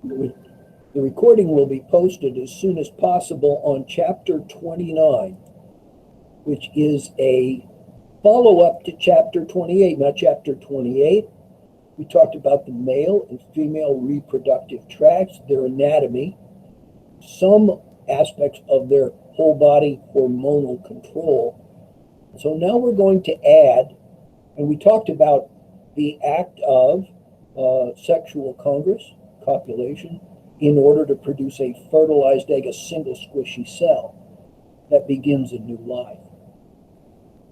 The recording will be posted as soon as possible on Chapter 29, which is a follow-up to Chapter 28. Now, Chapter 28, we talked about the male and female reproductive tracts, their anatomy, some aspects of their whole body hormonal control. So now we're going to add, and we talked about the act of sexual congress, copulation, in order to produce a fertilized egg, a single squishy cell that begins a new life.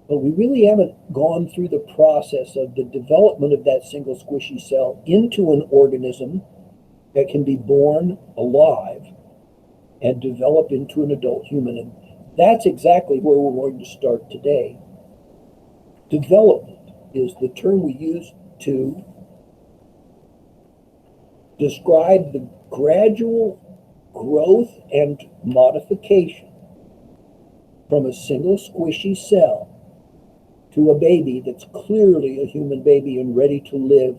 But we really haven't gone through the process of the development of that single squishy cell into an organism that can be born alive and develop into an adult human. And that's exactly where we're going to start today. Development is the term we use to describe the gradual growth and modification from a single squishy cell to a baby that's clearly a human baby and ready to live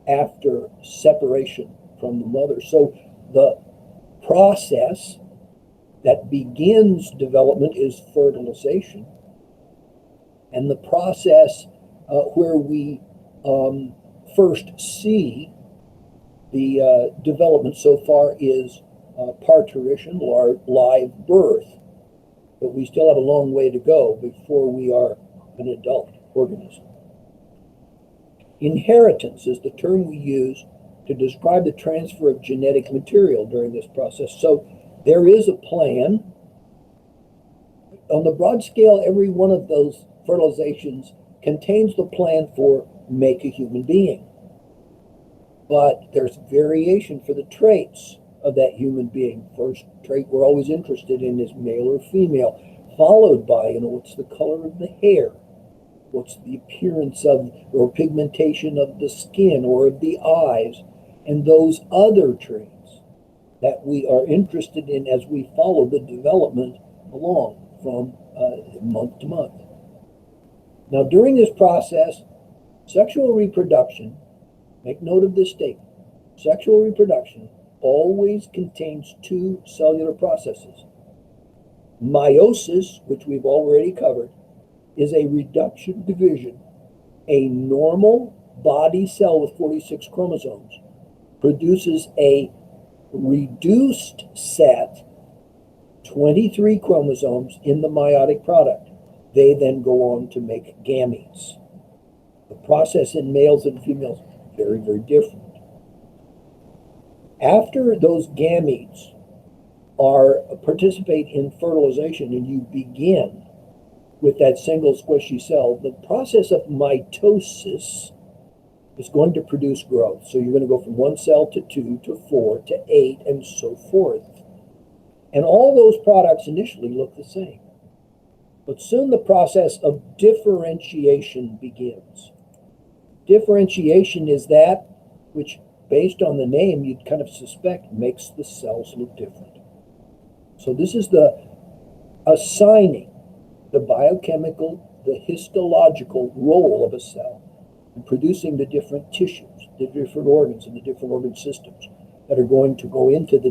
after separation from the mother. So the process that begins development is fertilization. And the process where we first see the development so far is parturition, or live birth. But we still have a long way to go before we are an adult organism. Inheritance is the term we use to describe the transfer of genetic material during this process. So there is a plan. On the broad scale, every one of those fertilizations contains the plan for make a human being. But there's variation for the traits of that human being. First trait we're always interested in is male or female, followed by, what's the color of the hair? What's the appearance of or pigmentation of the skin or of the eyes, and those other traits that we are interested in as we follow the development along from month to month. Now, during this process, sexual reproduction, make note of this statement, sexual reproduction always contains two cellular processes. Meiosis, which we've already covered, is a reduction division. A normal body cell with 46 chromosomes produces a reduced set, 23 chromosomes in the meiotic product. They then go on to make gametes. The process in males and females is very, very different. After those gametes participate in fertilization and you begin with that single squishy cell, the process of mitosis is going to produce growth. So you're going to go from one cell to 2 to 4 to 8 and so forth. And all those products initially look the same. But soon the process of differentiation begins. Differentiation is that which, based on the name, you'd kind of suspect makes the cells look different. So this is the assigning the biochemical, the histological role of a cell in producing the different tissues, the different organs, and the different organ systems that are going to go into the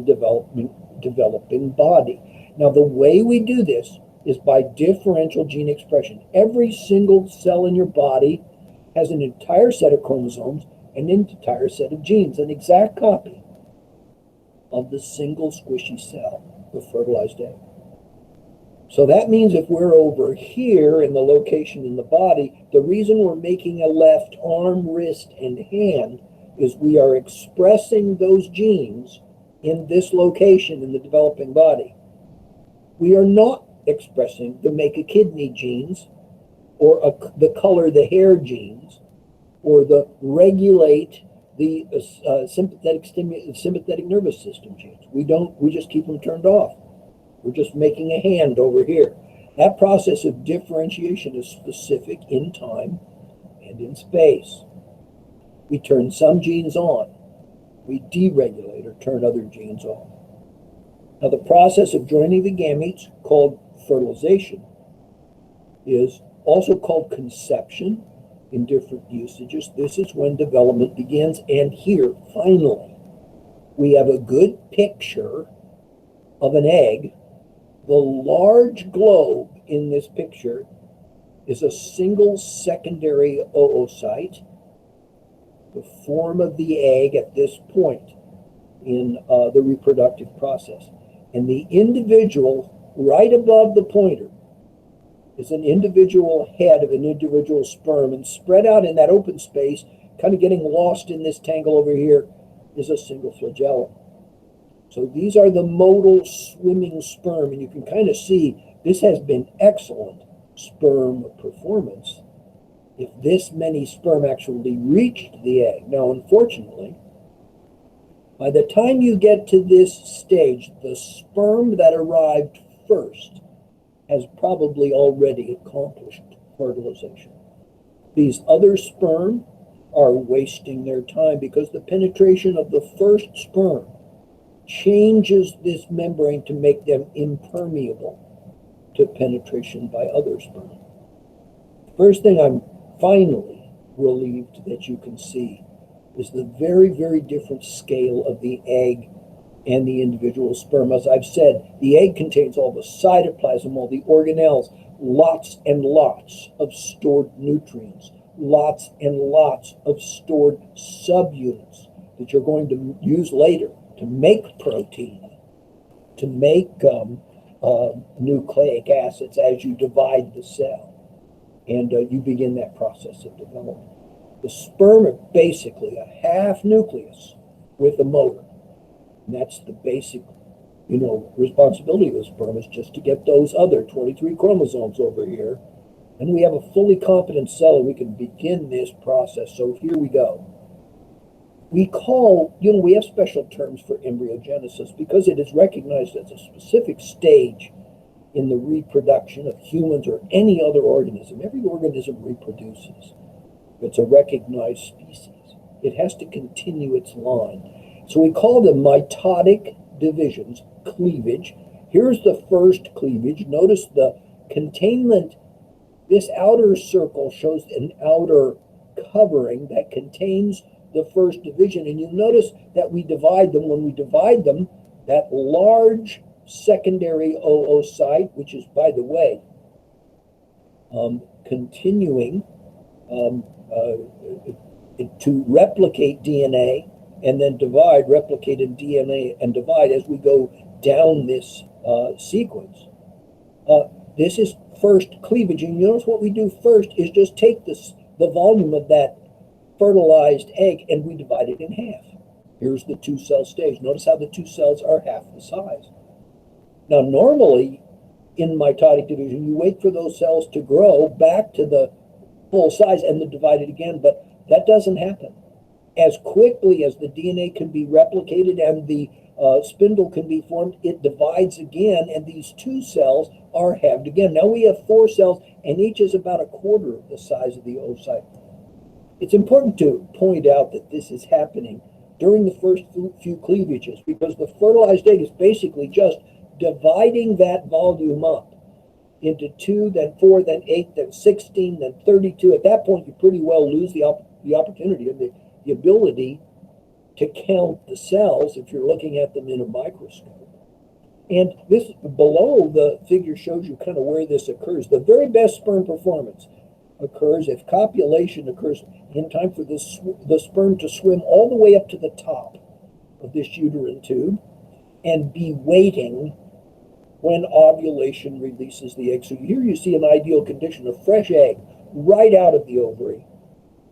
developing body. Now, the way we do this is by differential gene expression. Every single cell in your body has an entire set of chromosomes and an entire set of genes, an exact copy of the single squishy cell, the fertilized egg. So that means if we're over here in the location in the body, the reason we're making a left arm, wrist, and hand is we are expressing those genes in this location in the developing body. We are not expressing the make a kidney genes or the color the hair genes or the regulate the sympathetic nervous system genes. We just keep them turned off. We're just making a hand over here. That process of differentiation is specific in time and in space. We turn some genes on. We deregulate or turn other genes off. Now, the process of joining the gametes, called fertilization, is also called conception in different usages. This is when development begins. And here, finally, we have a good picture of an egg. The large globe in this picture is a single secondary oocyte, the form of the egg at this point in the reproductive process. And the individual right above the pointer is an individual head of an individual sperm, and spread out in that open space, kind of getting lost in this tangle over here, is a single flagellum. So these are the motile swimming sperm, and you can kind of see this has been excellent sperm performance if this many sperm actually reached the egg. Now, unfortunately, by the time you get to this stage, the sperm that arrived first has probably already accomplished fertilization. These other sperm are wasting their time because the penetration of the first sperm changes this membrane to make them impermeable to penetration by other sperm. First thing I'm finally relieved that you can see is the very, very different scale of the egg and the individual sperm. As I've said, the egg contains all the cytoplasm, all the organelles, lots and lots of stored nutrients, lots and lots of stored subunits that you're going to use later to make protein, to make nucleic acids as you divide the cell. And you begin that process of development. The sperm are basically a half nucleus with a motor. And that's the basic, responsibility of the sperm, is just to get those other 23 chromosomes over here. And we have a fully competent cell, and we can begin this process. So here we go. We have special terms for embryogenesis because it is recognized as a specific stage in the reproduction of humans or any other organism. Every organism reproduces. It's a recognized species. It has to continue its line. So we call them mitotic divisions, cleavage. Here's the first cleavage. Notice the containment. This outer circle shows an outer covering that contains the first division. And you'll notice that we divide them. When we divide them, that large secondary oocyte, which is, by the way, continuing to replicate DNA and then divide, replicate in DNA and divide as we go down this sequence. This is first cleavage, and you notice what we do first is just take the volume of that fertilized egg and we divide it in half. Here's the two-cell stage. Notice how the two cells are half the size. Now, normally in mitotic division, you wait for those cells to grow back to the full size and then divide it again, but that doesn't happen. As quickly as the DNA can be replicated and the spindle can be formed, it divides again, and these two cells are halved again. Now we have 4 cells, and each is about a quarter of the size of the oocyte. It's important to point out that this is happening during the first few cleavages, because the fertilized egg is basically just dividing that volume up into 2, then 4, then 8, then 16, then 32. At that point, you pretty well lose the opportunity or the ability to count the cells if you're looking at them in a microscope. And this below the figure shows you kind of where this occurs. The very best sperm performance occurs if copulation occurs in time for the sperm to swim all the way up to the top of this uterine tube and be waiting when ovulation releases the egg. So here you see an ideal condition. A fresh egg right out of the ovary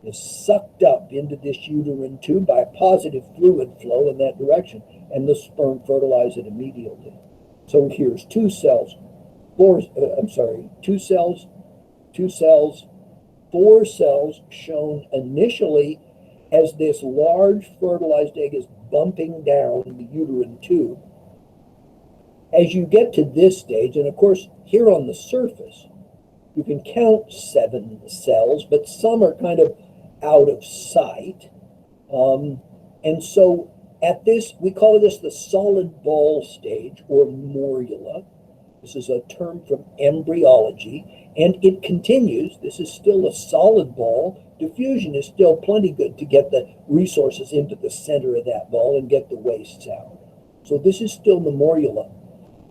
is sucked up into this uterine tube by a positive fluid flow in that direction, and the sperm fertilize it immediately. So here's 2 cells, 4 cells shown initially as this large fertilized egg is bumping down the uterine tube. As you get to this stage, and of course here on the surface, you can count 7 cells, but some are kind of out of sight. And so at this, we call this the solid ball stage, or morula. This is a term from embryology, and it continues. This is still a solid ball. Diffusion is still plenty good to get the resources into the center of that ball and get the wastes out. So this is still the morula.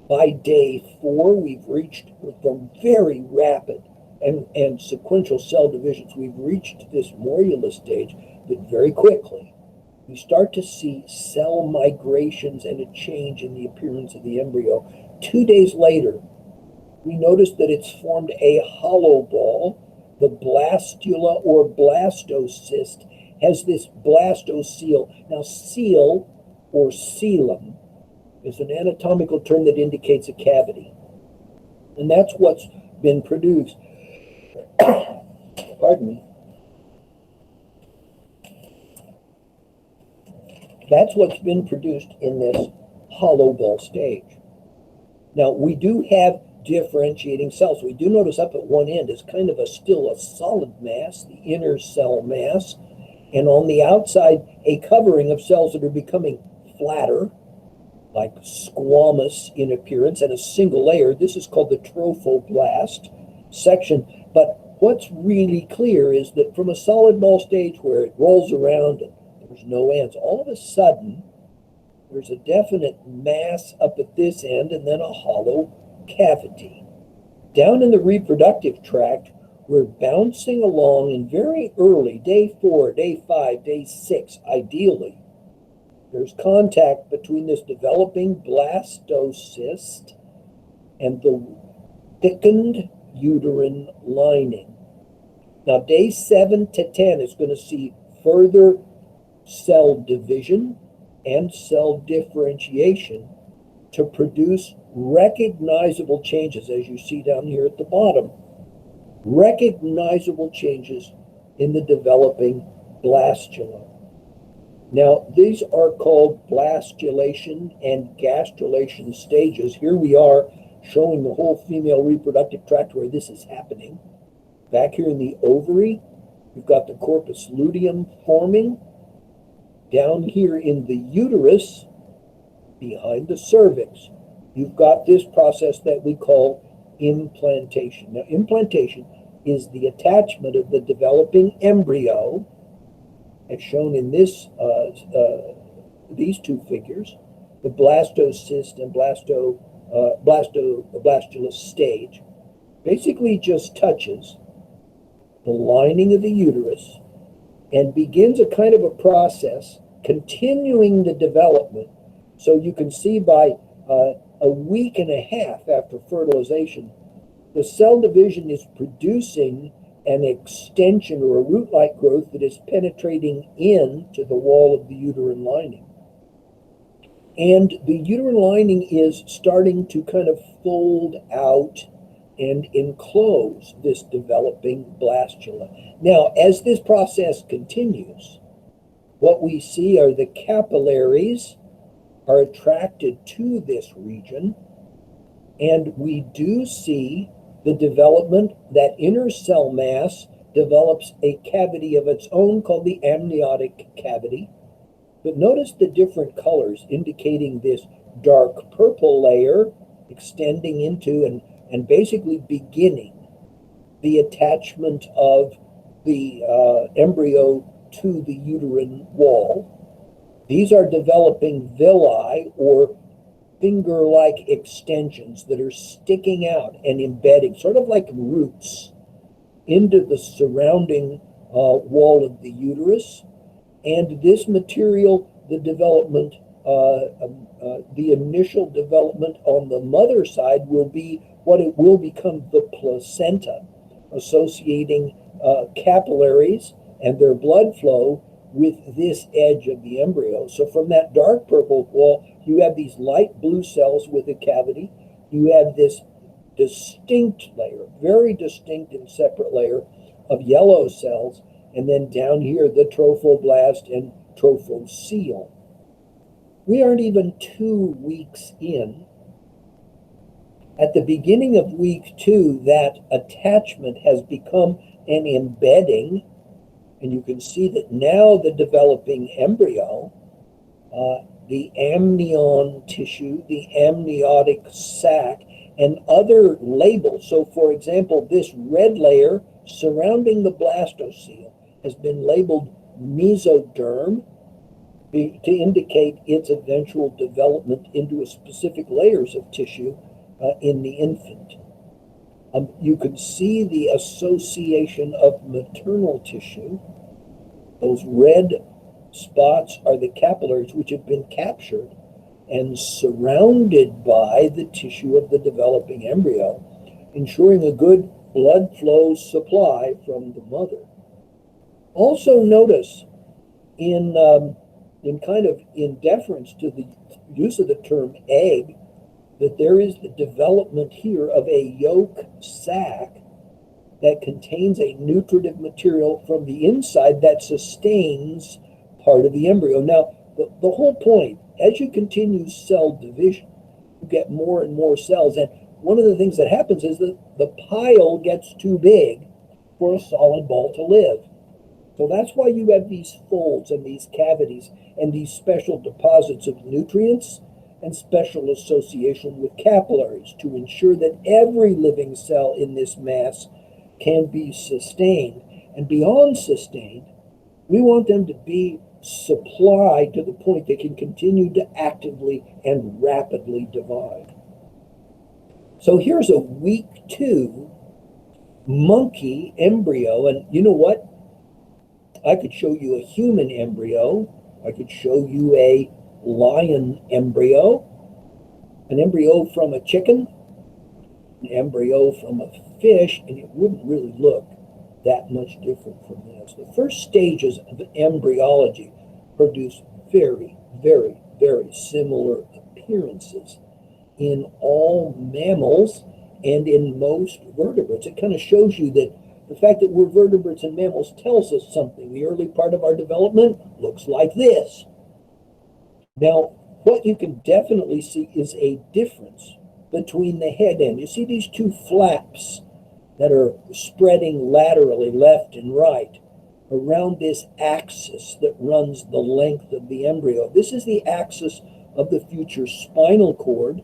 By day 4, we've reached, from very rapid and sequential cell divisions, we've reached this morula stage, but very quickly we start to see cell migrations and a change in the appearance of the embryo. 2 days later, we notice that it's formed a hollow ball. The blastula or blastocyst has this blastocele. Now, cele or coelom is an anatomical term that indicates a cavity. And that's what's been produced. Pardon me. That's what's been produced in this hollow ball stage. Now, we do have differentiating cells. We do notice up at one end is kind of still a solid mass, the inner cell mass, and on the outside, a covering of cells that are becoming flatter, like squamous in appearance, and a single layer. This is called the trophoblast section. But what's really clear is that from a solid ball stage where it rolls around and there's no ends, all of a sudden, there's a definite mass up at this end and then a hollow cavity. Down in the reproductive tract, we're bouncing along, and very early, day 4, day 5, day 6, ideally, there's contact between this developing blastocyst and the thickened uterine lining. Now, day 7 to 10 is going to see further cell division and cell differentiation to produce recognizable changes, as you see down here at the bottom. Recognizable changes in the developing blastula. Now, these are called blastulation and gastrulation stages. Here we are showing the whole female reproductive tract where this is happening. Back here in the ovary, we've got the corpus luteum forming. Down here in the uterus, behind the cervix, you've got this process that we call implantation. Now, implantation is the attachment of the developing embryo, as shown in this these two figures, the blastocyst and blastula stage, basically just touches the lining of the uterus and begins a kind of a process continuing the development. So you can see by a week and a half after fertilization, the cell division is producing an extension or a root-like growth that is penetrating into the wall of the uterine lining. And the uterine lining is starting to kind of fold out and enclose this developing blastula. Now, as this process continues, what we see are the capillaries are attracted to this region, and we do see the development. That inner cell mass develops a cavity of its own called the amniotic cavity. But notice the different colors indicating this dark purple layer extending into and basically beginning the attachment of the embryo to the uterine wall. These are developing villi or finger-like extensions that are sticking out and embedding, sort of like roots, into the surrounding wall of the uterus. And this material, the development, the initial development on the mother side will be what it will become the placenta, associating capillaries and their blood flow with this edge of the embryo. So from that dark purple wall, you have these light blue cells with a cavity. You have this distinct layer, very distinct and separate layer of yellow cells. And then down here, the trophoblast and trophocele. We aren't even 2 weeks in. At the beginning of week 2, that attachment has become an embedding. And you can see that now the developing embryo, the amnion tissue, the amniotic sac, and other labels. So, for example, this red layer surrounding the blastocele has been labeled mesoderm to indicate its eventual development into a specific layers of tissue in the infant. You can see the association of maternal tissue. Those red spots are the capillaries which have been captured and surrounded by the tissue of the developing embryo, ensuring a good blood flow supply from the mother. Also notice in deference to the use of the term egg, that there is the development here of a yolk sac that contains a nutritive material from the inside that sustains part of the embryo. Now, the whole point, as you continue cell division, you get more and more cells. And one of the things that happens is that the pile gets too big for a solid ball to live. So that's why you have these folds and these cavities and these special deposits of nutrients and special association with capillaries to ensure that every living cell in this mass can be sustained. And beyond sustained, we want them to be supplied to the point they can continue to actively and rapidly divide. So here's a week 2 monkey embryo, and you know what? I could show you a human embryo. I could show you a lion embryo, an embryo from a chicken, an embryo from a fish, and it wouldn't really look that much different from this. The first stages of embryology produce very, very, very similar appearances in all mammals and in most vertebrates. It kind of shows you that the fact that we're vertebrates and mammals tells us something. The early part of our development looks like this. Now, what you can definitely see is a difference between the head end. You see these two flaps that are spreading laterally left and right around this axis that runs the length of the embryo. This is the axis of the future spinal cord.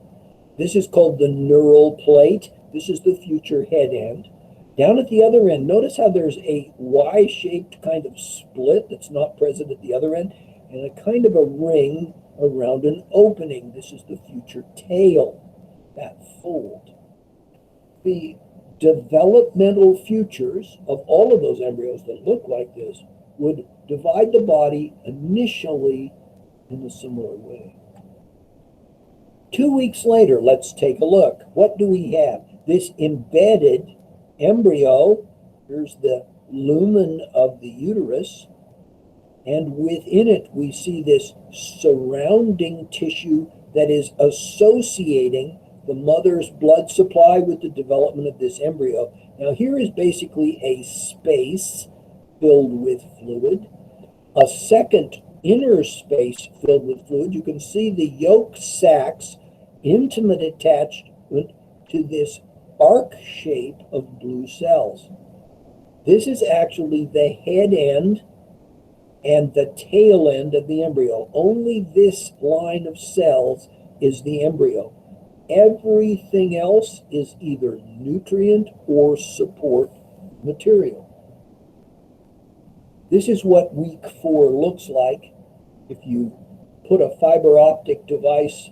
This is called the neural plate. This is the future head end. Down at the other end, notice how there's a Y-shaped kind of split that's not present at the other end, and a kind of a ring around an opening. This is the future tail, that fold. The developmental futures of all of those embryos that look like this would divide the body initially in a similar way. 2 weeks later, let's take a look. What do we have? This embedded embryo. Here's the lumen of the uterus, and within it we see this surrounding tissue that is associating the mother's blood supply with the development of this embryo. Now here is basically a space filled with fluid, a second inner space filled with fluid. You can see the yolk sacs intimate attachment to this arc shape of blue cells. This is actually the head end and the tail end of the embryo. Only this line of cells is the embryo. Everything else is either nutrient or support material. This is what week 4 looks like. If you put a fiber optic device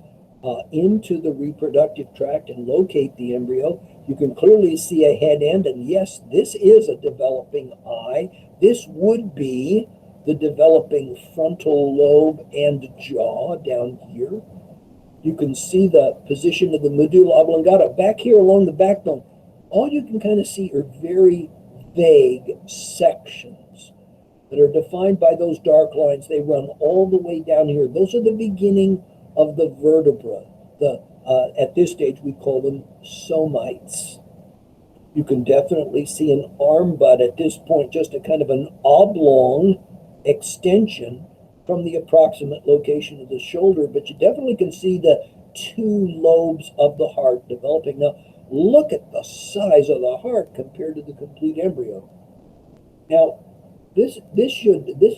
into the reproductive tract and locate the embryo, you can clearly see a head end, and yes, this is a developing eye. This would be the developing frontal lobe and jaw down here. You can see the position of the medulla oblongata back here along the backbone. All you can kind of see are very vague sections that are defined by those dark lines. They run all the way down here. Those are the beginning of the vertebra. At this stage, we call them somites. You can definitely see an arm butt at this point, just a kind of an oblong extension from the approximate location of the shoulder, but you definitely can see the 2 lobes of the heart developing. Now, look at the size of the heart compared to the complete embryo. Now, this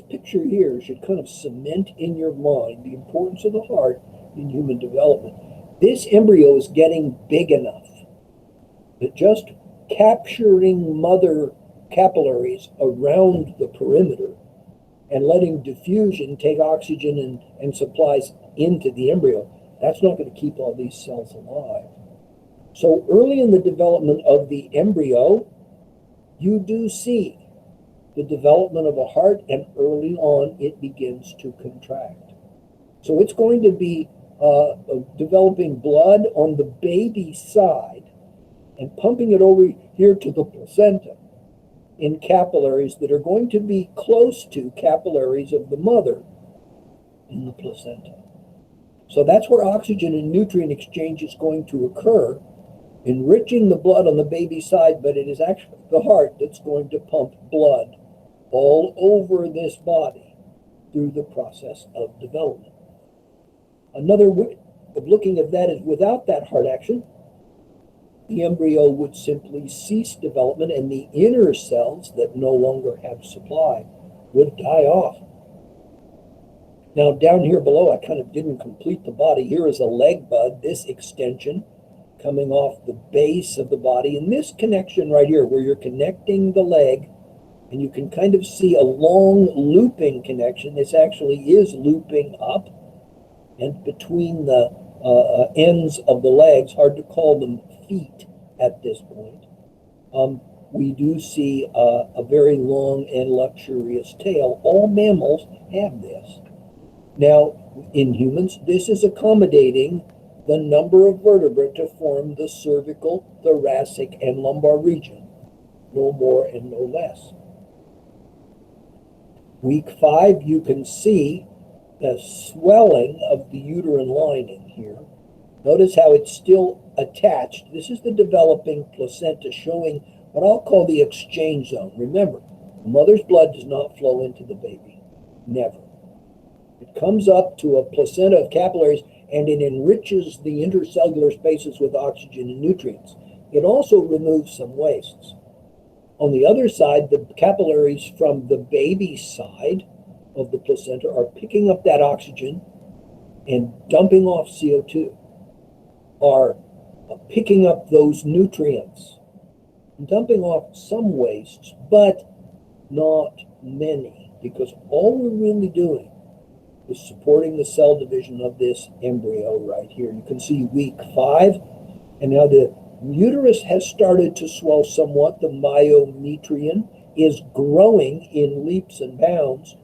picture here should kind of cement in your mind the importance of the heart in human development. This embryo is getting big enough that just capturing mother capillaries around the perimeter and letting diffusion take oxygen and supplies into the embryo, that's not going to keep all these cells alive. So early in the development of the embryo, you do see the development of a heart, and early on it begins to contract. So it's going to be developing blood on the baby side and pumping it over here to the placenta in capillaries that are going to be close to capillaries of the mother in the placenta. So that's where oxygen and nutrient exchange is going to occur, enriching the blood on the baby side, but it is actually the heart that's going to pump blood all over this body through the process of development. Another way of looking at that is without that heart action, the embryo would simply cease development and the inner cells that no longer have supply would die off. Now down here below, I kind of didn't complete the body. Here is a leg bud, this extension coming off the base of the body, and this connection right here where you're connecting the leg, and you can kind of see a long looping connection. This actually is looping up, and between the ends of the legs, hard to call them feet at this point, we do see a very long and luxurious tail. All mammals have this. Now, in humans, this is accommodating the number of vertebrae to form the cervical, thoracic, and lumbar region. No more and no less. Week 5, you can see the swelling of the uterine lining here. Notice how it's still attached. This is the developing placenta showing what I'll call the exchange zone. Remember, the mother's blood does not flow into the baby. Never. It comes up to a placenta of capillaries and it enriches the intercellular spaces with oxygen and nutrients. It also removes some wastes. On the other side, the capillaries from the baby side of the placenta are picking up that oxygen and dumping off CO2, are picking up those nutrients, dumping off some wastes, but not many, because all we're really doing is supporting the cell division of this embryo right here. You can see week 5, and now the uterus has started to swell somewhat. The myometrium is growing in leaps and bounds.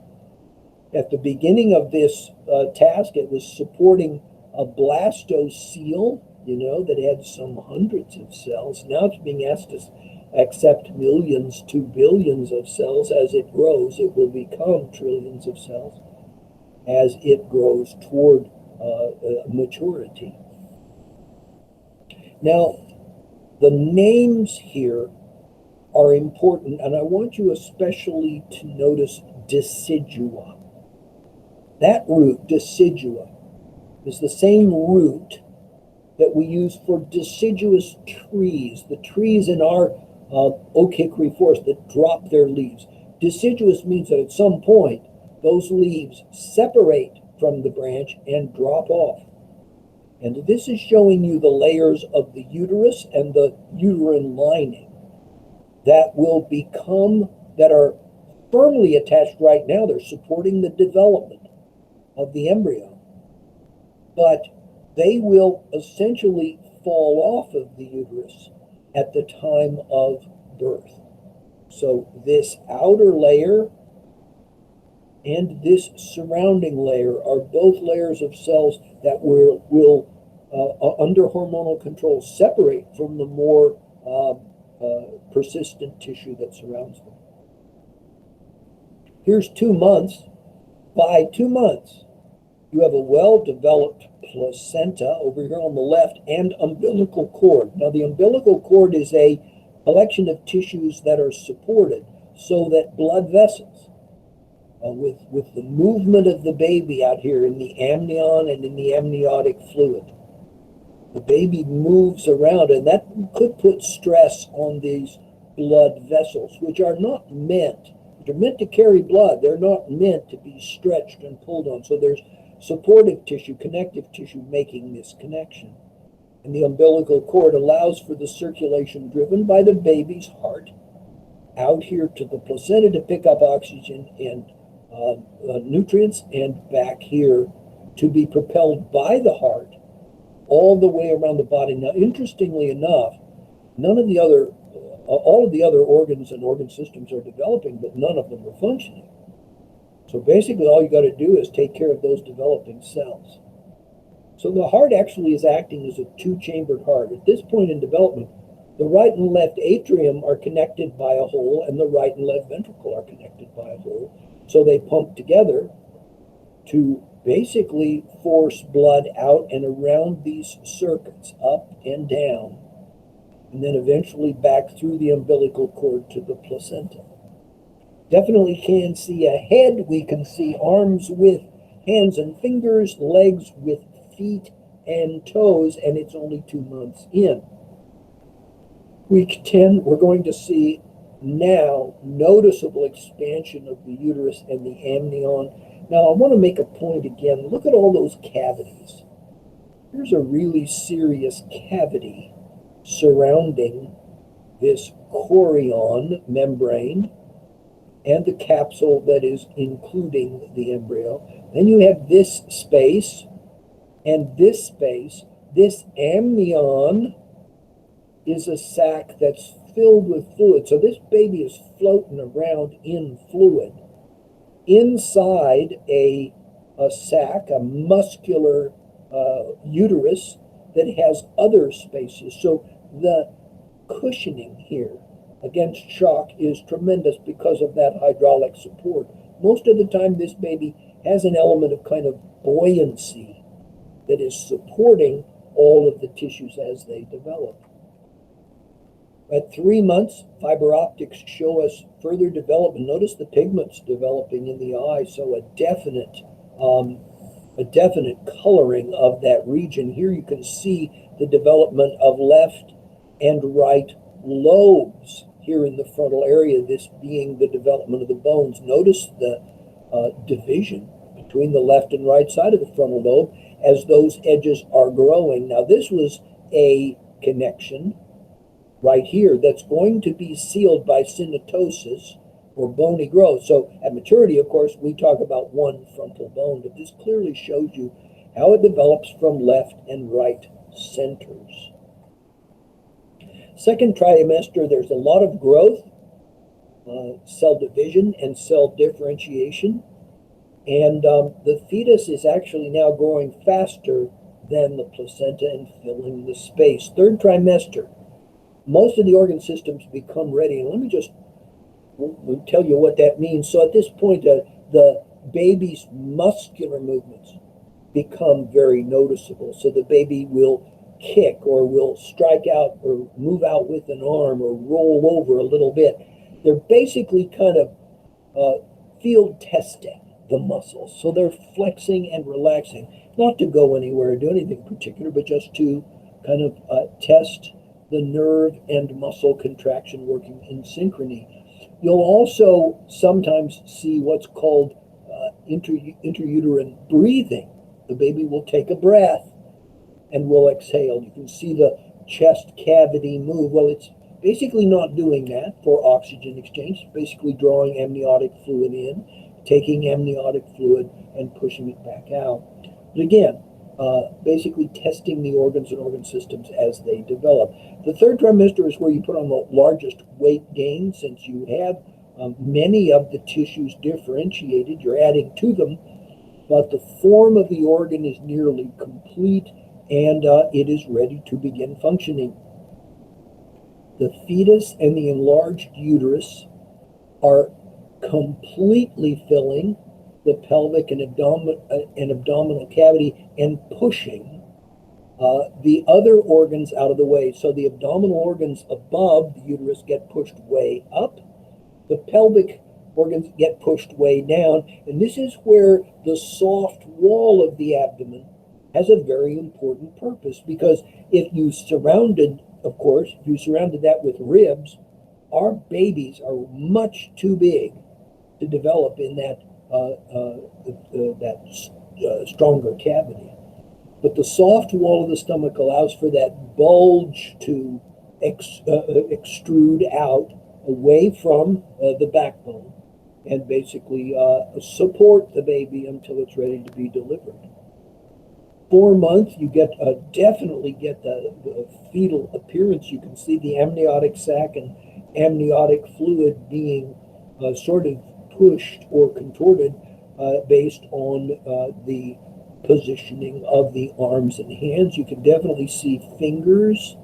At the beginning of this task, it was supporting a blastocele, that had some hundreds of cells. Now it's being asked to accept millions to billions of cells. As it grows, it will become trillions of cells as it grows toward maturity. Now, the names here are important, and I want you especially to notice decidua. That root, decidua, is the same root that we use for deciduous trees, the trees in our oak hickory forest that drop their leaves. Deciduous means that at some point, those leaves separate from the branch and drop off. And this is showing you the layers of the uterus and the uterine lining that will become, that are firmly attached right now. They're supporting the development of the embryo. But they will essentially fall off of the uterus at the time of birth. So this outer layer and this surrounding layer are both layers of cells that will under hormonal control, separate from the more persistent tissue that surrounds them. Here's 2 months. By 2 months, you have a well-developed placenta over here on the left and umbilical cord. Now, the umbilical cord is a collection of tissues that are supported so that blood vessels, with the movement of the baby out here in the amnion and in the amniotic fluid, the baby moves around, and that could put stress on these blood vessels, which are meant to carry blood. They're not meant to be stretched and pulled on. So there's supportive tissue, connective tissue making this connection. And the umbilical cord allows for the circulation driven by the baby's heart out here to the placenta to pick up oxygen and nutrients, and back here to be propelled by the heart all the way around the body. Now, interestingly enough, none of the other, all of the other organs and organ systems are developing, but none of them are functioning. So basically, all you got to do is take care of those developing cells. So the heart actually is acting as a two-chambered heart. At this point in development, the right and left atrium are connected by a hole, and the right and left ventricle are connected by a hole. So they pump together to basically force blood out and around these circuits, up and down, and then eventually back through the umbilical cord to the placenta. Definitely can see a head. We can see arms with hands and fingers, legs with feet and toes, and it's only 2 months in. Week 10, we're going to see now noticeable expansion of the uterus and the amnion. Now, I want to make a point again. Look at all those cavities. Here's a really serious cavity surrounding this chorion membrane and the capsule that is including the embryo. Then you have this space and this space. This amnion is a sac that's filled with fluid. So this baby is floating around in fluid inside a sac, a muscular uterus that has other spaces. So the cushioning here against shock is tremendous because of that hydraulic support. Most of the time, this baby has an element of kind of buoyancy that is supporting all of the tissues as they develop. At 3 months, fiber optics show us further development. Notice the pigments developing in the eye, so a definite coloring of that region. Here you can see the development of left and right lobes here in the frontal area, this being the development of the bones. Notice the division between the left and right side of the frontal lobe as those edges are growing. Now, this was a connection right here that's going to be sealed by synaptosis or bony growth. So at maturity, of course, we talk about one frontal bone, but this clearly shows you how it develops from left and right centers. Second trimester, there's a lot of growth, cell division and cell differentiation. And the fetus is actually now growing faster than the placenta and filling the space. Third trimester, most of the organ systems become ready. And let me just tell you what that means. So at this point, the baby's muscular movements become very noticeable. So the baby will kick or will strike out or move out with an arm or roll over a little bit. They're basically kind of field testing the muscles. So they're flexing and relaxing, not to go anywhere or do anything particular, but just to kind of test the nerve and muscle contraction working in synchrony. You'll also sometimes see what's called intrauterine breathing. The baby will take a breath and will exhale. You can see the chest cavity move. Well, it's basically not doing that for oxygen exchange. It's basically drawing amniotic fluid in, taking amniotic fluid and pushing it back out. But again, basically testing the organs and organ systems as they develop. The third trimester is where you put on the largest weight gain, since you have many of the tissues differentiated. You're adding to them, but the form of the organ is nearly complete, and it is ready to begin functioning. The fetus and the enlarged uterus are completely filling the pelvic and abdominal cavity and pushing the other organs out of the way. So the abdominal organs above the uterus get pushed way up. The pelvic organs get pushed way down. And this is where the soft wall of the abdomen has a very important purpose, because if you surrounded that with ribs, our babies are much too big to develop in that stronger cavity. But the soft wall of the stomach allows for that bulge to extrude out away from the backbone and basically support the baby until it's ready to be delivered. 4 months, you get definitely get the fetal appearance. You can see the amniotic sac and amniotic fluid being sort of pushed or contorted based on the positioning of the arms and hands. You can definitely see fingers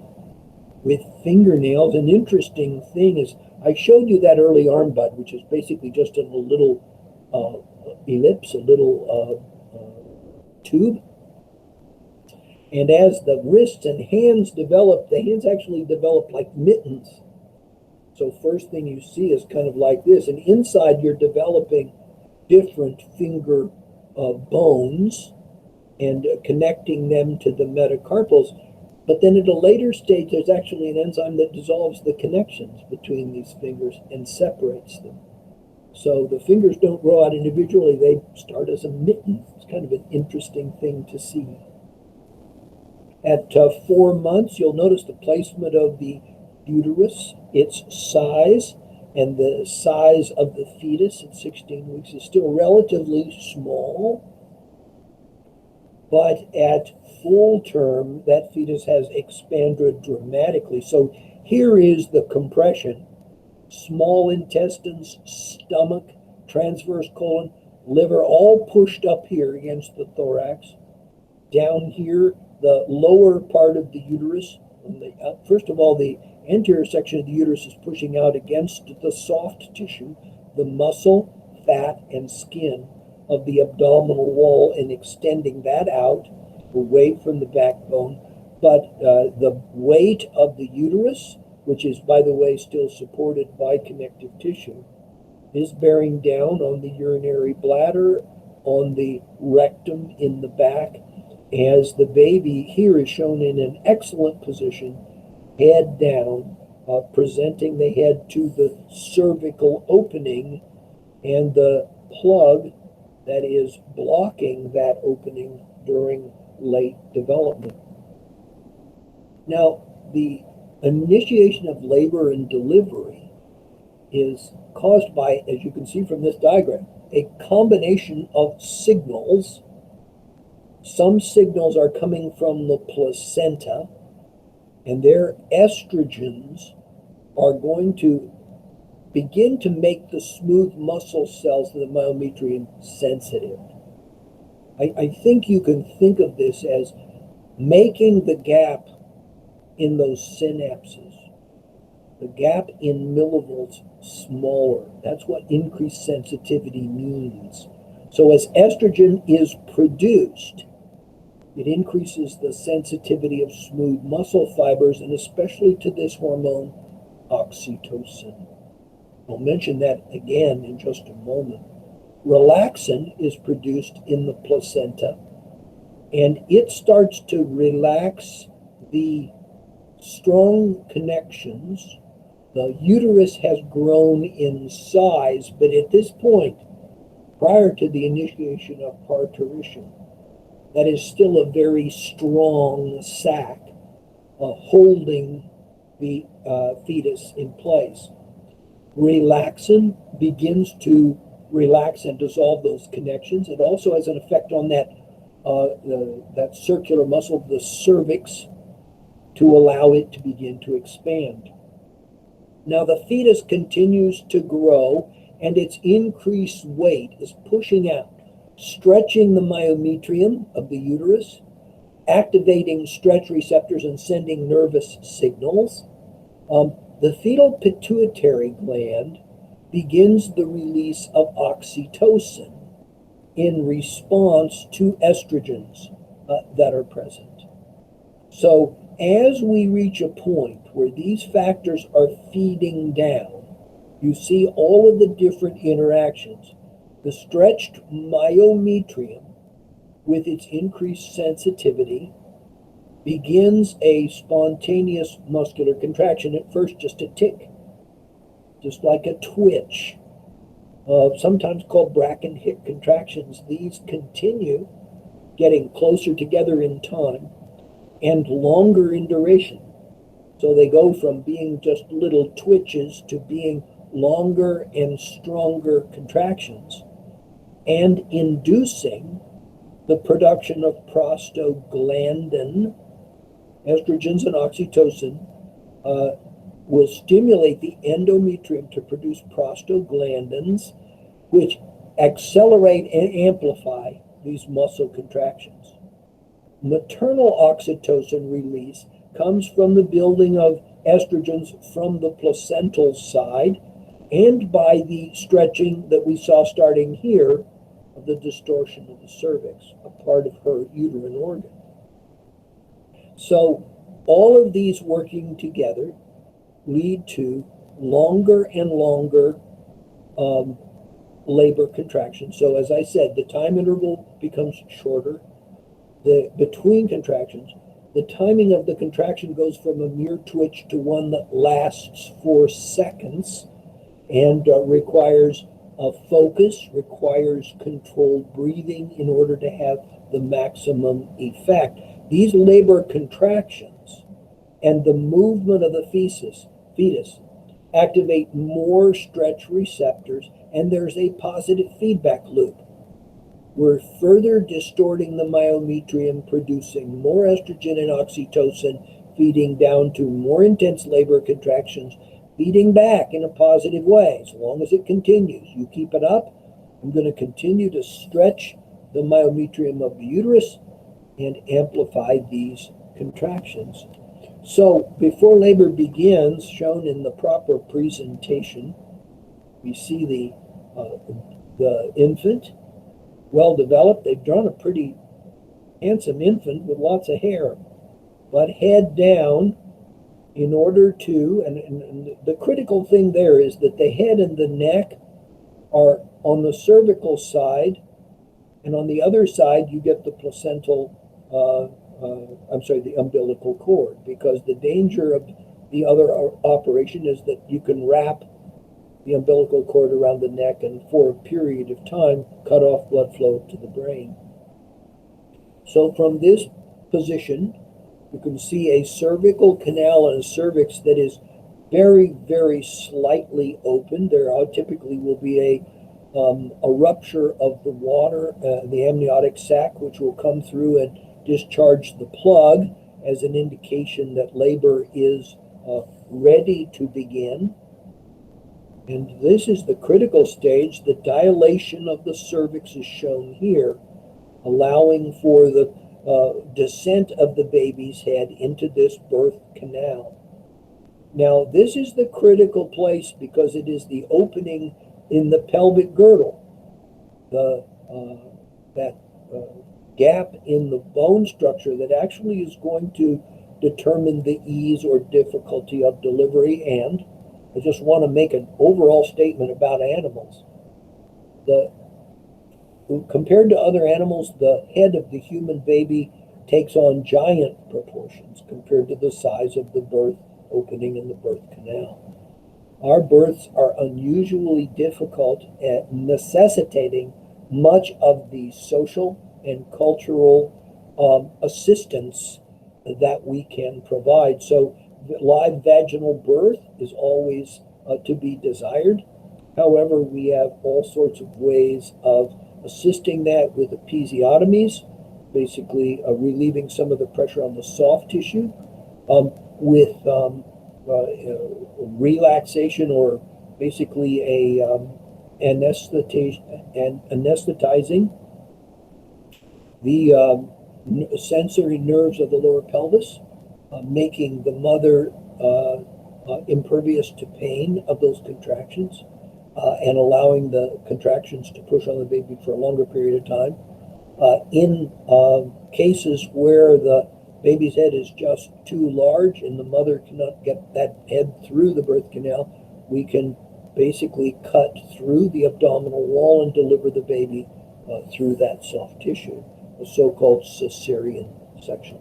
with fingernails. An interesting thing is I showed you that early arm bud, which is basically just a little ellipse, a little tube. And as the wrists and hands develop, the hands actually develop like mittens. So first thing you see is kind of like this. And inside you're developing different finger bones and connecting them to the metacarpals. But then at a later stage, there's actually an enzyme that dissolves the connections between these fingers and separates them. So the fingers don't grow out individually, they start as a mitten. It's kind of an interesting thing to see. At 4 months, you'll notice the placement of the uterus, its size, and the size of the fetus at 16 weeks is still relatively small. But at full term, that fetus has expanded dramatically. So here is the compression. Small intestines, stomach, transverse colon, liver, all pushed up here against the thorax. Down here, the lower part of the uterus. First of all, the anterior section of the uterus is pushing out against the soft tissue, the muscle, fat, and skin of the abdominal wall, and extending that out away from the backbone. But the weight of the uterus, which is, by the way, still supported by connective tissue, is bearing down on the urinary bladder, on the rectum in the back, as the baby here is shown in an excellent position, head down, presenting the head to the cervical opening and the plug that is blocking that opening during late development. Now, the initiation of labor and delivery is caused by, as you can see from this diagram, a combination of signals. Some signals are coming from the placenta, and their estrogens are going to begin to make the smooth muscle cells of the myometrium sensitive. I think you can think of this as making the gap in those synapses, the gap in millivolts, smaller. That's what increased sensitivity means. So as estrogen is produced, it increases the sensitivity of smooth muscle fibers, and especially to this hormone, oxytocin. I'll mention that again in just a moment. Relaxin is produced in the placenta, and it starts to relax the strong connections. The uterus has grown in size, but at this point, prior to the initiation of parturition, that is still a very strong sac holding the fetus in place. Relaxin begins to relax and dissolve those connections. It also has an effect on that circular muscle, the cervix, to allow it to begin to expand. Now the fetus continues to grow, and its increased weight is pushing out, stretching the myometrium of the uterus, activating stretch receptors and sending nervous signals. The fetal pituitary gland begins the release of oxytocin in response to estrogens that are present. So as we reach a point where these factors are feeding down, you see all of the different interactions. The stretched myometrium, with its increased sensitivity, begins a spontaneous muscular contraction. At first, just a tick, just like a twitch, sometimes called Bracken-Hick contractions. These continue getting closer together in time and longer in duration. So they go from being just little twitches to being longer and stronger contractions, and inducing the production of prostaglandin. Estrogens and oxytocin will stimulate the endometrium to produce prostaglandins, which accelerate and amplify these muscle contractions. Maternal oxytocin release comes from the building of estrogens from the placental side and by the stretching that we saw starting here of the distortion of the cervix, a part of her uterine organ. So all of these working together lead to longer and longer labor contractions. So as I said, the time interval becomes shorter. Between contractions, the timing of the contraction goes from a mere twitch to one that lasts 4 seconds and requires a focus, requires controlled breathing in order to have the maximum effect. These labor contractions and the movement of the fetus activate more stretch receptors, and there's a positive feedback loop. We're further distorting the myometrium, producing more estrogen and oxytocin, feeding down to more intense labor contractions, feeding back in a positive way. As long as it continues, you keep it up, I'm going to continue to stretch the myometrium of the uterus and amplify these contractions. So before labor begins, shown in the proper presentation, we see the infant, well developed. They've drawn a pretty handsome infant with lots of hair, but head down in order to, and the critical thing there is that the head and the neck are on the cervical side, and on the other side you get the placental, the umbilical cord, because the danger of the other operation is that you can wrap the umbilical cord around the neck and for a period of time cut off blood flow to the brain. So from this position, you can see a cervical canal and a cervix that is very, very slightly open. There typically will be a rupture of the water, the amniotic sac, which will come through and discharge the plug as an indication that labor is ready to begin. And this is the critical stage. The dilation of the cervix is shown here, allowing for the descent of the baby's head into this birth canal. Now, this is the critical place because it is the opening in the pelvic girdle, that gap in the bone structure that actually is going to determine the ease or difficulty of delivery. And I just want to make an overall statement about animals. Compared to other animals, the head of the human baby takes on giant proportions compared to the size of the birth opening in the birth canal. Our births are unusually difficult at necessitating much of the social and cultural assistance that we can provide. So live vaginal birth is always to be desired. However, we have all sorts of ways of assisting that with episiotomies, basically relieving some of the pressure on the soft tissue, with relaxation, or basically anesthetizing the sensory nerves of the lower pelvis, making the mother impervious to pain of those contractions, and allowing the contractions to push on the baby for a longer period of time. In cases where the baby's head is just too large and the mother cannot get that head through the birth canal, we can basically cut through the abdominal wall and deliver the baby through that soft tissue, a so-called cesarean section.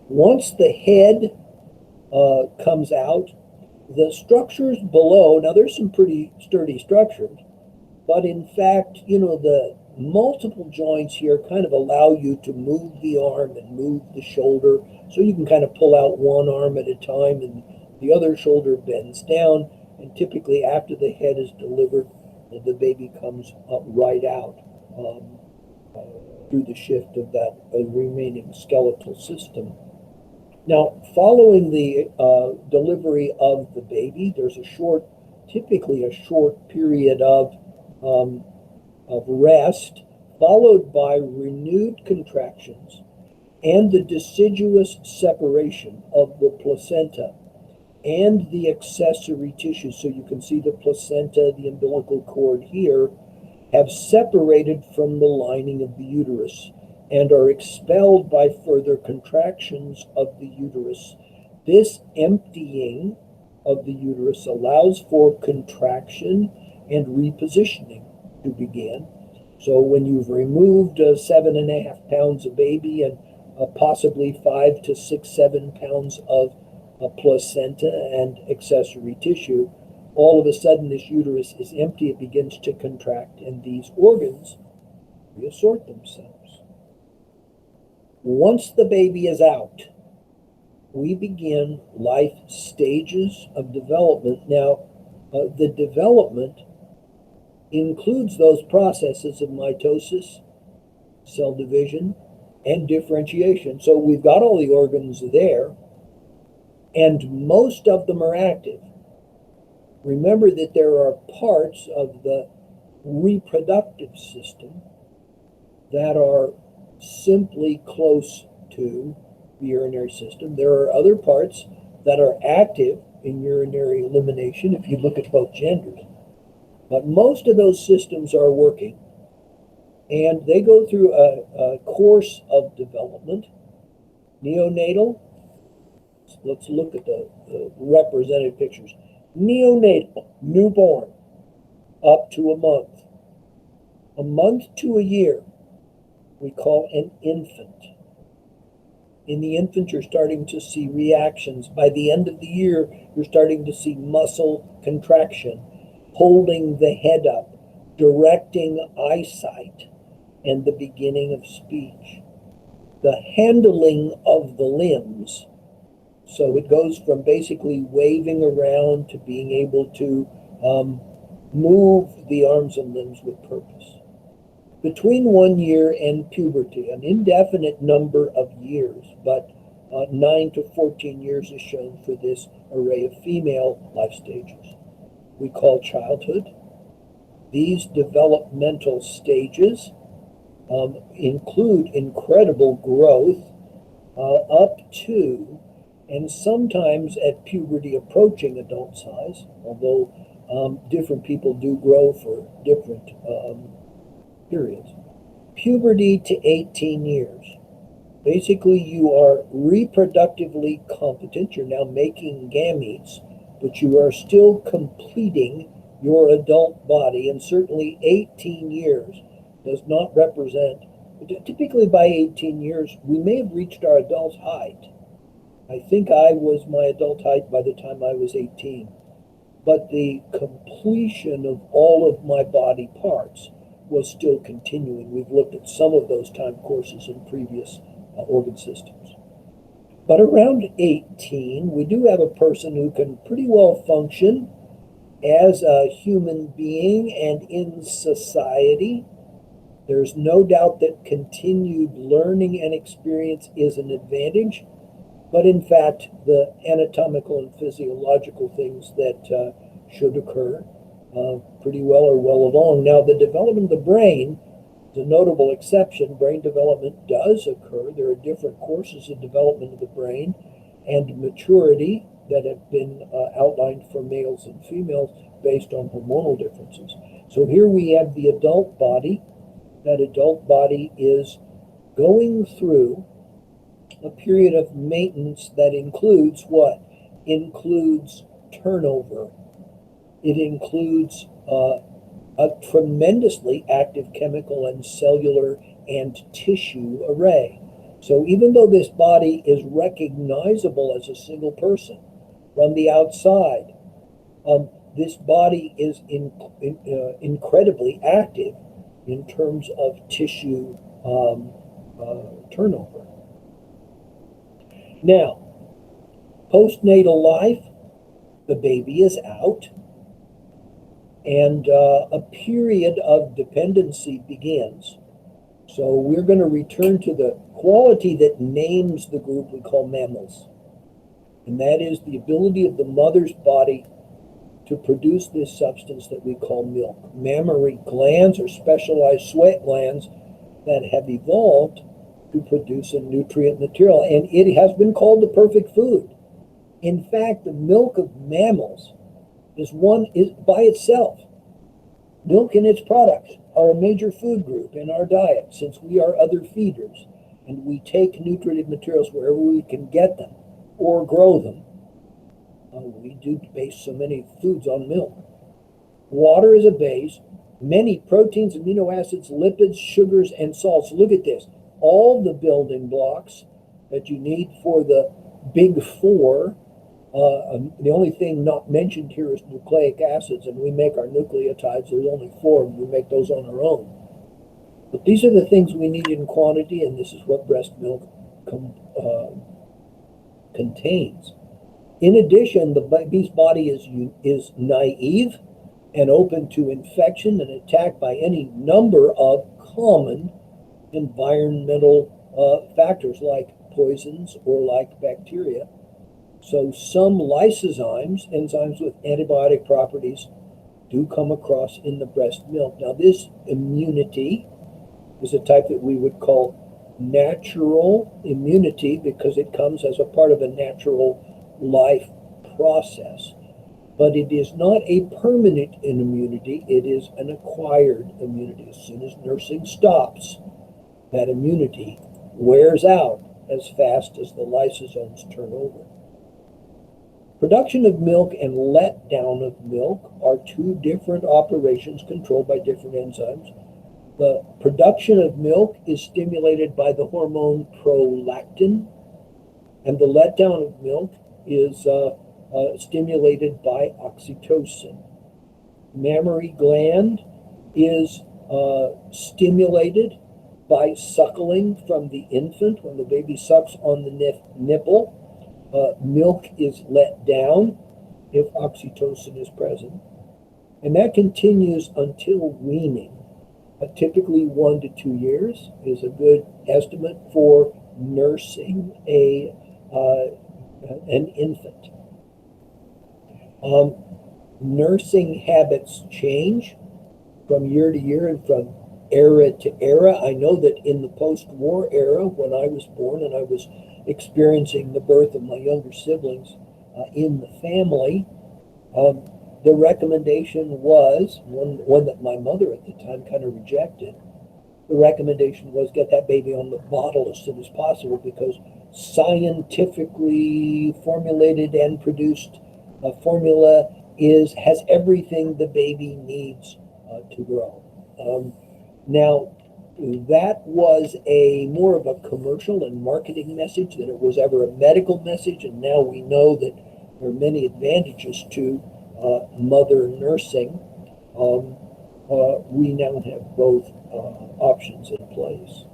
Once the head comes out, the structures below, now there's some pretty sturdy structures, but in fact, the multiple joints here kind of allow you to move the arm and move the shoulder. So you can kind of pull out one arm at a time and the other shoulder bends down. And typically after the head is delivered, the baby comes right out through the shift of that remaining skeletal system. Now, following the delivery of the baby, there's typically a short period of rest, followed by renewed contractions and the deciduous separation of the placenta and the accessory tissue. So you can see the placenta, the umbilical cord here, have separated from the lining of the uterus and are expelled by further contractions of the uterus. This emptying of the uterus allows for contraction and repositioning to begin. So when you've removed 7.5 pounds of baby and possibly 5 to 6, 7 pounds of placenta and accessory tissue, all of a sudden this uterus is empty, it begins to contract, and these organs reassort themselves. Once the baby is out, we begin life stages of development. Now, the development includes those processes of mitosis, cell division, and differentiation. So we've got all the organs there, and most of them are active. Remember that there are parts of the reproductive system that are simply close to the urinary system. There are other parts that are active in urinary elimination if you look at both genders. But most of those systems are working, and they go through a course of development. Neonatal, let's look at the represented pictures. Neonatal, newborn, up to a month. A month to a year, we call an infant. In the infant, you're starting to see reactions. By the end of the year, you're starting to see muscle contraction, holding the head up, directing eyesight, and the beginning of speech. The handling of the limbs. So it goes from basically waving around to being able to move the arms and limbs with purpose. Between 1 year and puberty, an indefinite number of years, but 9 to 14 years is shown for this array of female life stages, we call childhood. These developmental stages include incredible growth up to and sometimes at puberty approaching adult size, although different people do grow for different periods. Puberty to 18 years. Basically, you are reproductively competent. You're now making gametes, but you are still completing your adult body, and certainly 18 years does not represent, typically by 18 years, we may have reached our adult height. I think I was my adult height by the time I was 18. But the completion of all of my body parts was still continuing. We've looked at some of those time courses in previous organ systems. But around 18, we do have a person who can pretty well function as a human being and in society. There's no doubt that continued learning and experience is an advantage. But in fact, the anatomical and physiological things that should occur pretty well are well along. Now, the development of the brain is a notable exception. Brain development does occur. There are different courses of development of the brain and maturity that have been outlined for males and females based on hormonal differences. So here we have the adult body. That adult body is going through a period of maintenance that includes what? Includes turnover. It includes a tremendously active chemical and cellular and tissue array. So even though this body is recognizable as a single person from the outside, this body is incredibly active in terms of tissue turnover. Now, postnatal life, the baby is out, and a period of dependency begins. So we're going to return to the quality that names the group we call mammals. And that is the ability of the mother's body to produce this substance that we call milk. Mammary glands or specialized sweat glands that have evolved to produce a nutrient material. And it has been called the perfect food. In fact, the milk of mammals is by itself. Milk and its products are a major food group in our diet, since we are other feeders and we take nutritive materials wherever we can get them or grow them. We do base so many foods on milk. Water is a base. Many proteins, amino acids, lipids, sugars, and salts. Look at this. All the building blocks that you need for the big four. The only thing not mentioned here is nucleic acids, and we make our nucleotides. There's only 4 of them. We make those on our own. But these are the things we need in quantity, and this is what breast milk contains. In addition, the baby's body is naive and open to infection and attack by any number of common environmental factors like poisons or like bacteria. So some lysozymes, enzymes with antibiotic properties, do come across in the breast milk. Now, this immunity is a type that we would call natural immunity because it comes as a part of a natural life process. But it is not a permanent immunity, it is an acquired immunity. As soon as nursing stops, that immunity wears out as fast as the lysosomes turn over. Production of milk and letdown of milk are 2 different operations controlled by different enzymes. The production of milk is stimulated by the hormone prolactin, and the letdown of milk is stimulated by oxytocin. Mammary gland is stimulated by suckling from the infant. When the baby sucks on the nipple, milk is let down if oxytocin is present. And that continues until weaning. Typically 1 to 2 years is a good estimate for nursing an infant. Nursing habits change from year to year and from era to era. I know that in the post-war era, when I was born and I was experiencing the birth of my younger siblings in the family, the recommendation was, one that my mother at the time kind of rejected, the recommendation was get that baby on the bottle as soon as possible because scientifically formulated and produced formula has everything the baby needs to grow. Now, that was more of a commercial and marketing message than it was ever a medical message, and now we know that there are many advantages to mother nursing. We now have both options in place.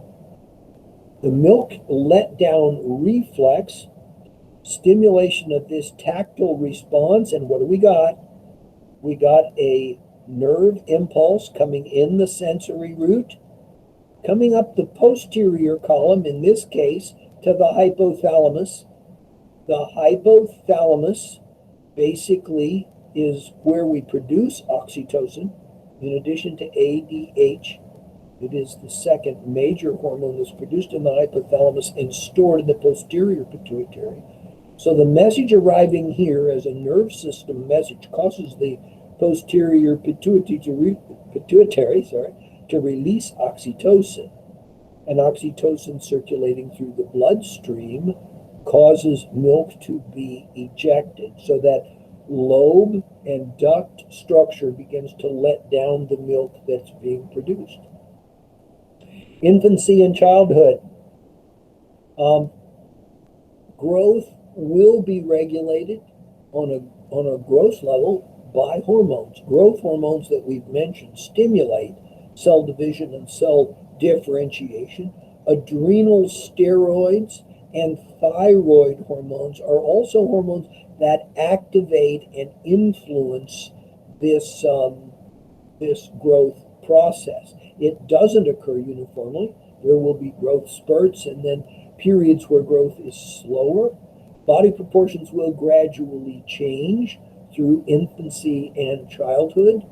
The milk letdown reflex, stimulation of this tactile response, and what do we got? We got a nerve impulse coming in the sensory root, coming up the posterior column, in this case, to the hypothalamus. The hypothalamus basically is where we produce oxytocin. In addition to ADH, it is the second major hormone that's produced in the hypothalamus and stored in the posterior pituitary. So the message arriving here as a nerve system message causes the posterior pituitary to release oxytocin. And oxytocin circulating through the bloodstream causes milk to be ejected, so that lobe and duct structure begins to let down the milk that's being produced. Infancy and childhood. Growth will be regulated on a growth level by hormones. Growth hormones that we've mentioned stimulate cell division and cell differentiation. Adrenal steroids and thyroid hormones are also hormones that activate and influence this, this growth process. It doesn't occur uniformly. There will be growth spurts and then periods where growth is slower. Body proportions will gradually change through infancy and childhood.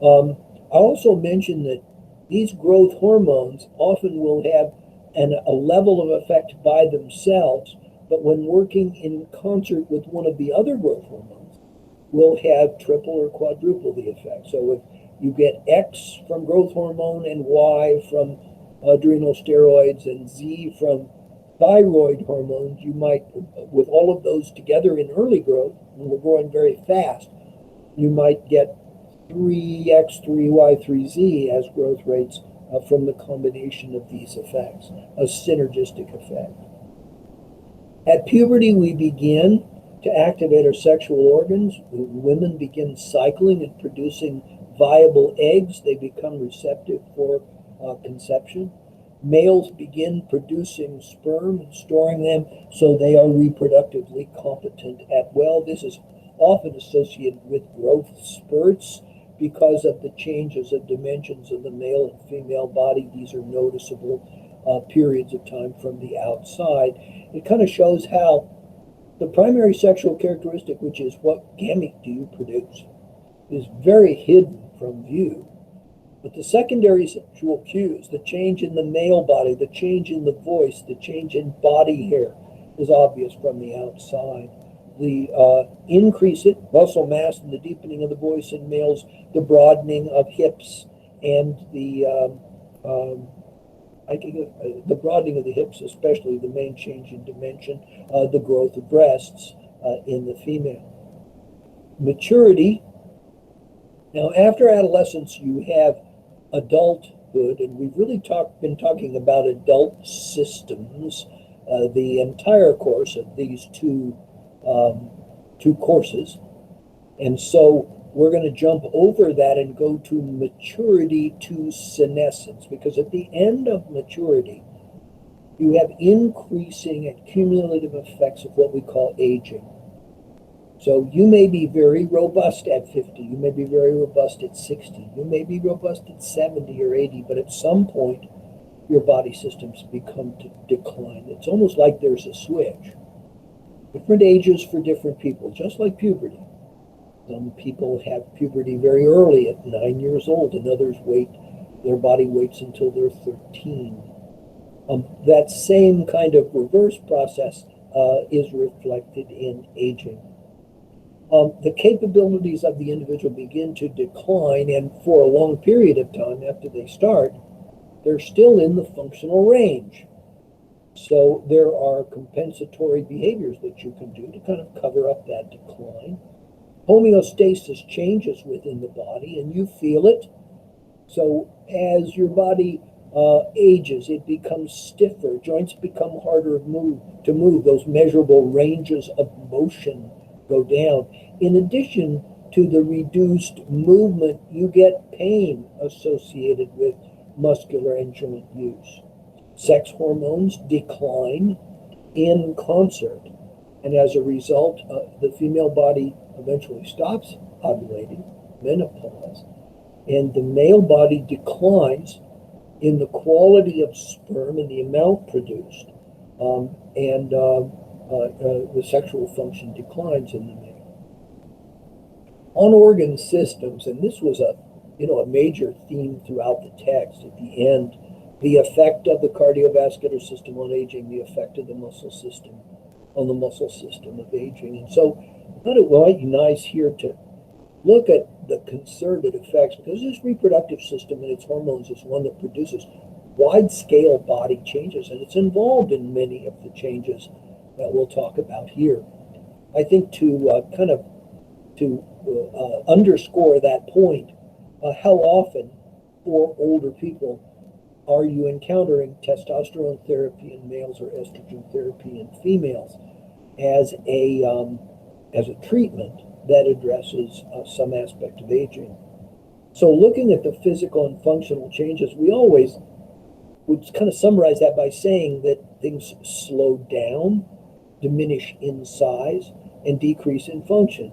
I also mentioned that these growth hormones often will have a level of effect by themselves, but when working in concert with one of the other growth hormones, will have triple or quadruple the effect. So if you get X from growth hormone and Y from adrenal steroids and Z from thyroid hormones, you might, with all of those together in early growth, when we're growing very fast, you might get 3X, 3Y, 3Z as growth rates from the combination of these effects, a synergistic effect. At puberty, we begin to activate our sexual organs. Women begin cycling and producing viable eggs. They become receptive for conception. Males begin producing sperm and storing them so they are reproductively competent at well. This is often associated with growth spurts because of the changes of dimensions of the male and female body. These are noticeable periods of time from the outside. It kind of shows how the primary sexual characteristic, which is what gamete do you produce, is very hidden from view. But the secondary sexual cues, the change in the male body, the change in the voice, the change in body hair, is obvious from the outside. The increase in muscle mass and the deepening of the voice in males, the broadening of hips, and the broadening of the hips, especially the main change in dimension, the growth of breasts in the female. Maturity. Now, after adolescence, you have adulthood, and we've really been talking about adult systems the entire course of these two courses. And so we're going to jump over that and go to maturity to senescence, because at the end of maturity, you have increasing and cumulative effects of what we call aging. So you may be very robust at 50, you may be very robust at 60, you may be robust at 70 or 80, but at some point, your body systems become to decline. It's almost like there's a switch. Different ages for different people, just like puberty. Some people have puberty very early at 9 years old, and others their body waits until they're 13. That same kind of reverse process is reflected in aging. The capabilities of the individual begin to decline, and for a long period of time after they start, they're still in the functional range. So there are compensatory behaviors that you can do to kind of cover up that decline. Homeostasis changes within the body, and you feel it. So as your body ages, it becomes stiffer. Joints become harder to move. Those measurable ranges of motion go down. In addition to the reduced movement, you get pain associated with muscular and joint use. Sex hormones decline in concert, and as a result, the female body eventually stops ovulating, menopause, and the male body declines in the quality of sperm and the amount produced, and the sexual function declines in the male. On organ systems, and this was a major theme throughout the text at the end, the effect of the cardiovascular system on aging, the effect of the muscle system on the muscle system of aging. And so I thought it might be nice here to look at the concerted effects, because this reproductive system and its hormones is one that produces wide-scale body changes, and it's involved in many of the changes that we'll talk about here. I think to underscore that point, how often for older people are you encountering testosterone therapy in males or estrogen therapy in females as a treatment that addresses some aspect of aging? So looking at the physical and functional changes, we always would kind of summarize that by saying that things slow down, diminish in size, and decrease in function.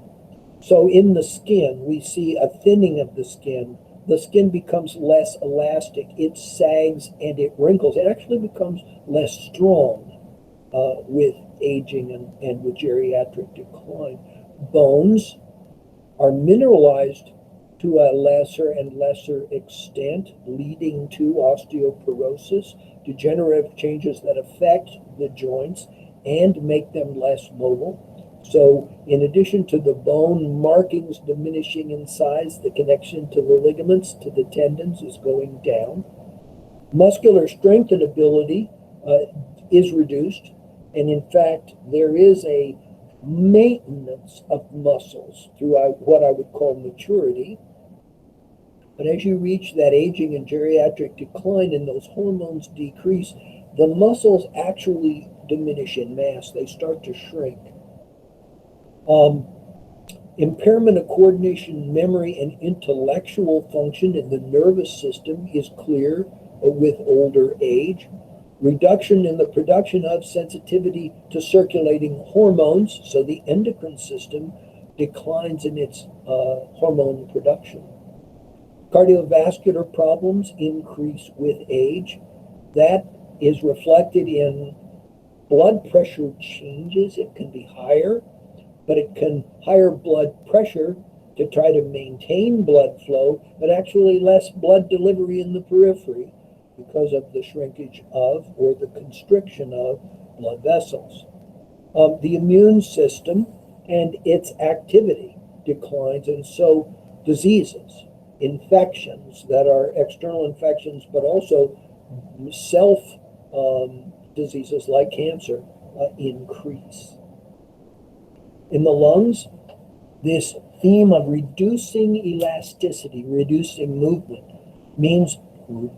So in the skin, we see a thinning of the skin. The skin becomes less elastic. It sags and it wrinkles. It actually becomes less strong with aging and with geriatric decline. Bones are mineralized to a lesser and lesser extent, leading to osteoporosis, degenerative changes that affect the joints and make them less mobile. So in addition to the bone markings diminishing in size, the connection to the ligaments, to the tendons is going down. Muscular strength and ability is reduced. And in fact, there is a maintenance of muscles throughout what I would call maturity. But as you reach that aging and geriatric decline and those hormones decrease, the muscles actually diminish in mass. They start to shrink. Impairment of coordination, memory, and intellectual function in the nervous system is clear with older age. Reduction in the production of sensitivity to circulating hormones, so the endocrine system declines in its hormone production. Cardiovascular problems increase with age. That is reflected in blood pressure changes. It can be higher, but it can higher blood pressure to try to maintain blood flow, but actually less blood delivery in the periphery because of the shrinkage of or the constriction of blood vessels. The immune system and its activity declines, and so diseases, infections that are external infections, but also self diseases like cancer increase. In the lungs, this theme of reducing elasticity, reducing movement, means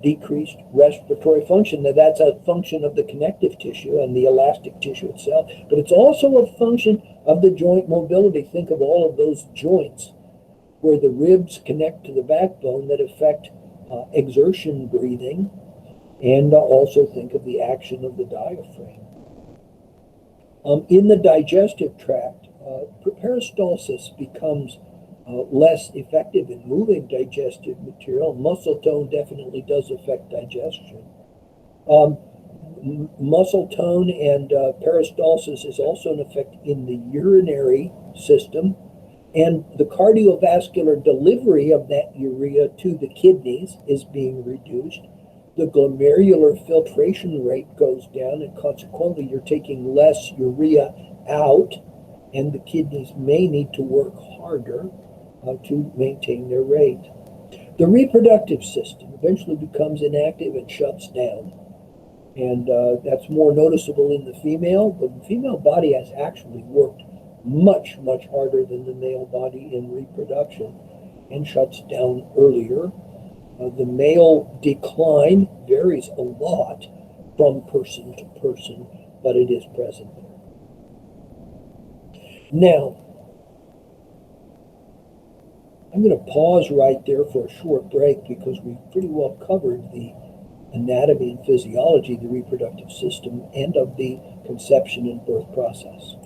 decreased respiratory function. Now, that's a function of the connective tissue and the elastic tissue itself, but it's also a function of the joint mobility. Think of all of those joints where the ribs connect to the backbone that affect exertion breathing, and also think of the action of the diaphragm. In the digestive tract, peristalsis becomes less effective in moving digestive material. Muscle tone definitely does affect digestion. Muscle tone and peristalsis is also an effect in the urinary system, and the cardiovascular delivery of that urea to the kidneys is being reduced. The glomerular filtration rate goes down, and consequently you're taking less urea out, and the kidneys may need to work harder to maintain their rate. The reproductive system eventually becomes inactive and shuts down, and that's more noticeable in the female. The female body has actually worked much, much harder than the male body in reproduction and shuts down earlier. The male decline varies a lot from person to person, but it is present there. Now, I'm going to pause right there for a short break because we've pretty well covered the anatomy and physiology of the reproductive system and of the conception and birth process.